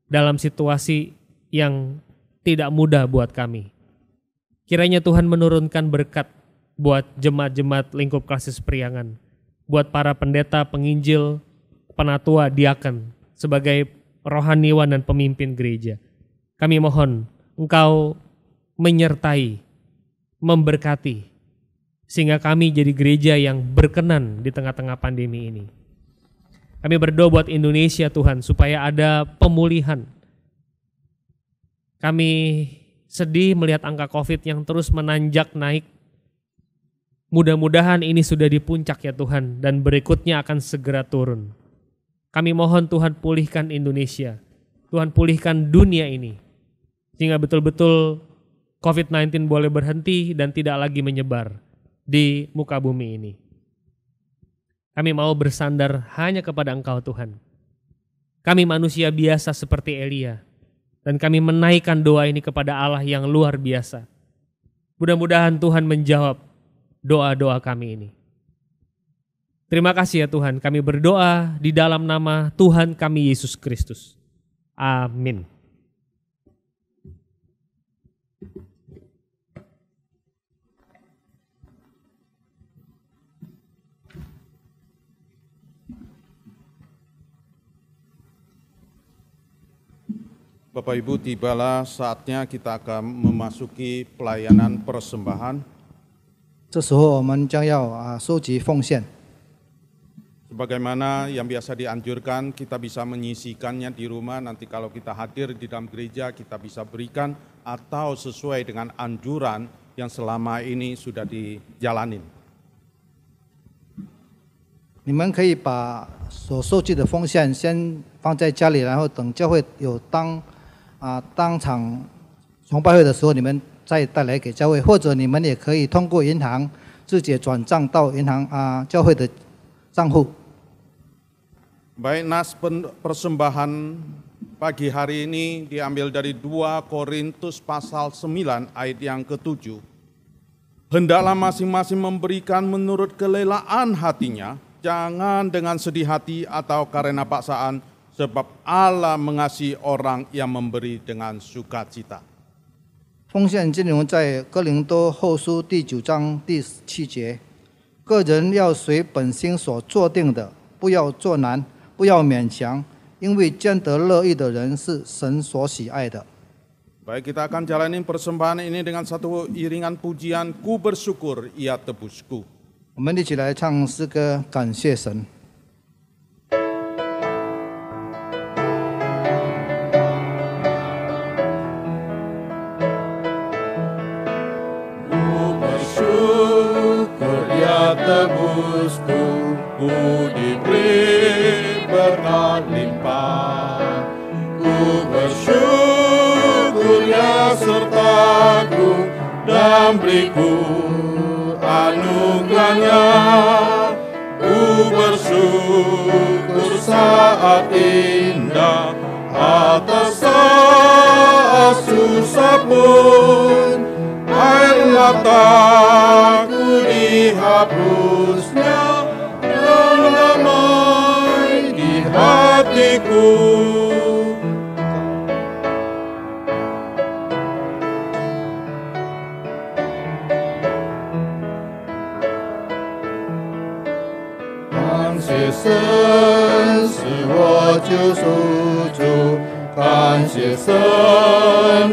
S3: dalam situasi yang tidak mudah buat kami. Kiranya Tuhan menurunkan berkat buat jemaat-jemaat lingkup Klasis Priangan, buat para pendeta, penginjil, penatua, diaken, sebagai rohaniwan dan pemimpin gereja. Kami mohon Engkau menyertai, memberkati, sehingga kami jadi gereja yang berkenan di tengah-tengah pandemi ini. Kami berdoa buat Indonesia Tuhan, supaya ada pemulihan. Kami sedih melihat angka COVID yang terus menanjak naik. Mudah-mudahan ini sudah di puncak ya Tuhan, dan berikutnya akan segera turun. Kami mohon Tuhan pulihkan Indonesia, Tuhan pulihkan dunia ini, sehingga betul-betul COVID-19 boleh berhenti dan tidak lagi menyebar di muka bumi ini. Kami mau bersandar hanya kepada Engkau Tuhan. Kami manusia biasa seperti Elia, dan kami menaikkan doa ini kepada Allah yang luar biasa. Mudah-mudahan Tuhan menjawab doa-doa kami ini. Terima kasih ya Tuhan, kami berdoa di dalam nama Tuhan kami Yesus Kristus. Amin.
S1: Bapak Ibu, tibalah saatnya kita akan memasuki pelayanan persembahan.
S2: 这时候我们将要收集奉献。
S1: Sebagaimana yang biasa dianjurkan, kita bisa menyisikannya di rumah. Nanti kalau kita hadir di dalam gereja, kita bisa berikan atau sesuai dengan anjuran yang selama ini sudah dijalanin.
S2: 你们可以把所收集的奉献先放在家里，然后等教会有当场崇拜会的时候，你们再带来给教会，或者你们也可以通过银行直接转账到银行教会的账户。
S1: Baik, nas persembahan pagi hari ini diambil dari 2 Korintus pasal 9 ayat yang ke-7. Hendaklah masing-masing memberikan menurut kelelaan hatinya, jangan dengan sedih hati atau karena paksaan, sebab Allah mengasihi orang yang memberi dengan sukacita.
S2: 奉献经文在哥林多后书第9章第7节，个人要随本心所做定的，不要做难，不要勉强，因为兼得乐意的人是神所喜爱的。
S1: Baik, kita akan jalanin persembahan ini dengan satu iringan pujian, ku bersyukur ia tebusku.
S2: 我们一起来唱诗歌，感谢神。
S1: Tebusku, ku diberi berkat limpah. Ku bersyukur ya sertaku dan beriku anugerahnya. Ku bersyukur saat indah atas saat susah pun air mataku dihapusnya dan damai di hatiku.感谢神是我救赎主，感谢神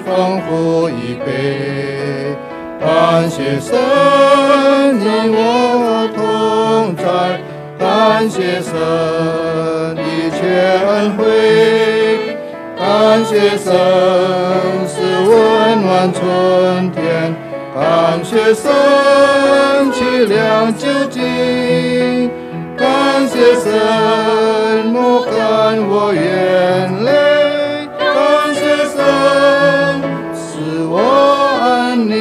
S1: 丰富一杯。 感谢神与我同在，感谢神一切恩惠，感谢神是温暖春天，感谢神凄凉究竟，感谢神抹干我眼泪，感谢神使我安宁。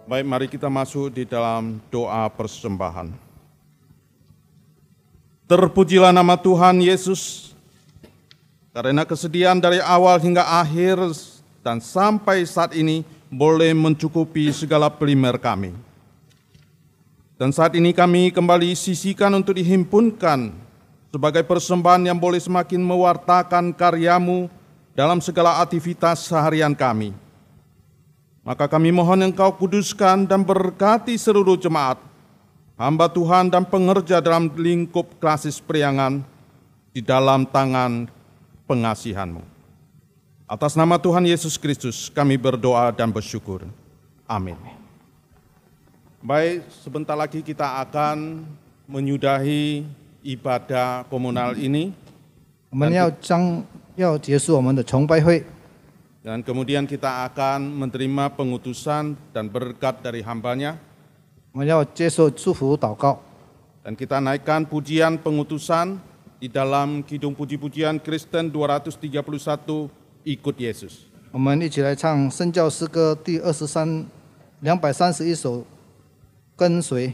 S1: Baik, mari kita masuk di dalam doa persembahan. Terpujilah nama Tuhan Yesus, karena kesediaan dari awal hingga akhir dan sampai saat ini boleh mencukupi segala primer kami. Dan saat ini kami kembali sisihkan untuk dihimpunkan sebagai persembahan yang boleh semakin mewartakan karya-Mu dalam segala aktivitas seharian kami. Maka kami mohon Engkau kuduskan dan berkati seluruh jemaat, hamba Tuhan dan pengerja dalam lingkup klasis priangan di dalam tangan pengasihan-Mu. Atas nama Tuhan Yesus Kristus kami berdoa dan bersyukur. Amin. Baik, sebentar lagi kita akan menyudahi ibadah komunal ini.
S2: 我们要结束我们的崇拜会。
S1: Dan kemudian kita akan menerima pengutusan dan berkat dari hamba-Nya.
S2: 我们要接受祝福祷告。
S1: Dan kita naikkan pujian pengutusan di dalam Kidung Puji-pujian Kristen 231, Ikut Yesus.
S2: 我们一起来唱圣教诗歌第231首，跟随。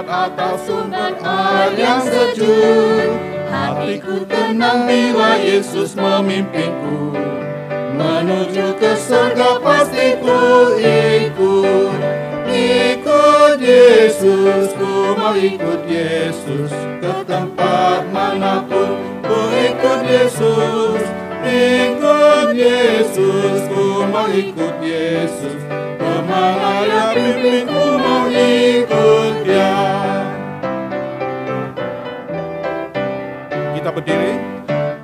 S1: Atau sumber air yang sejuk, hatiku tenang bila Yesus memimpinku, menuju ke surga pasti ku ikut. Ikut Yesus, ku mau ikut Yesus ke tempat mana ikut Yesus, kemana Ia pimpin ku mau ikut Dia. Kita berdiri.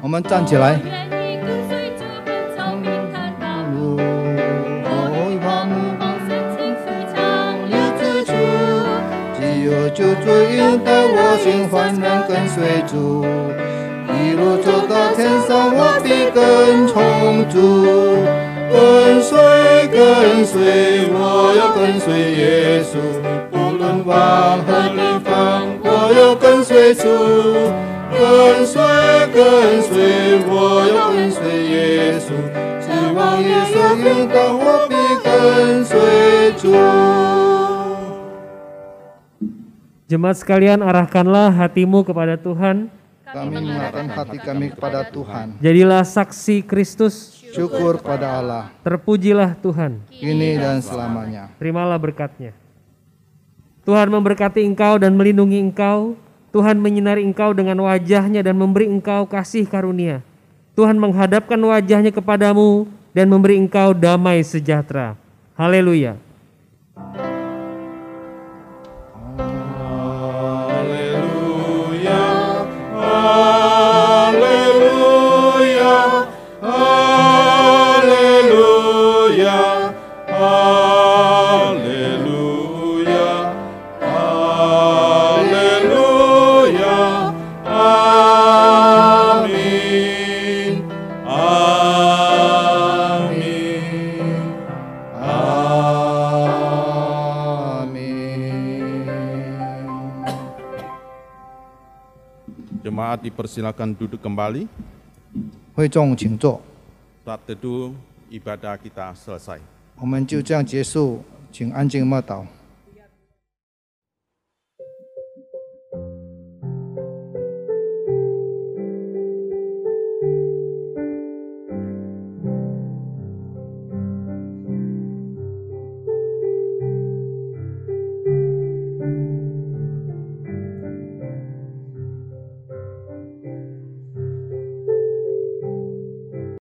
S2: 我们站起来。
S6: 愿意跟随主奔走平坦道路，
S2: 我花目
S6: 光心情非常有自主。
S2: 只有救主引导我心欢然跟随主，一路走到天上，我必跟从主。跟随，我要跟随耶稣，不论往何地方，我要跟随主。跟随，我要跟随耶稣，指望耶稣引导我，必跟随主。
S3: Jemaat sekalian, arahkanlah hatimu kepada Tuhan.
S2: Kami mengarahkan hati kami kepada Tuhan.
S3: Jadilah saksi Kristus.
S2: Syukur pada Allah,
S3: Terpujilah Tuhan.
S2: kini dan selamanya.
S3: Terimalah berkat-Nya. Tuhan memberkati engkau dan melindungi engkau. Tuhan menyinari engkau dengan wajah-Nya dan memberi engkau kasih karunia. Tuhan menghadapkan wajah-Nya kepadamu dan memberi engkau damai sejahtera. Haleluya.
S1: Jemaat dipersilakan duduk kembali.
S2: 会众请坐，
S1: Saat teduh ibadah kita selesai.
S2: 我们就这样结束，请安静默祷。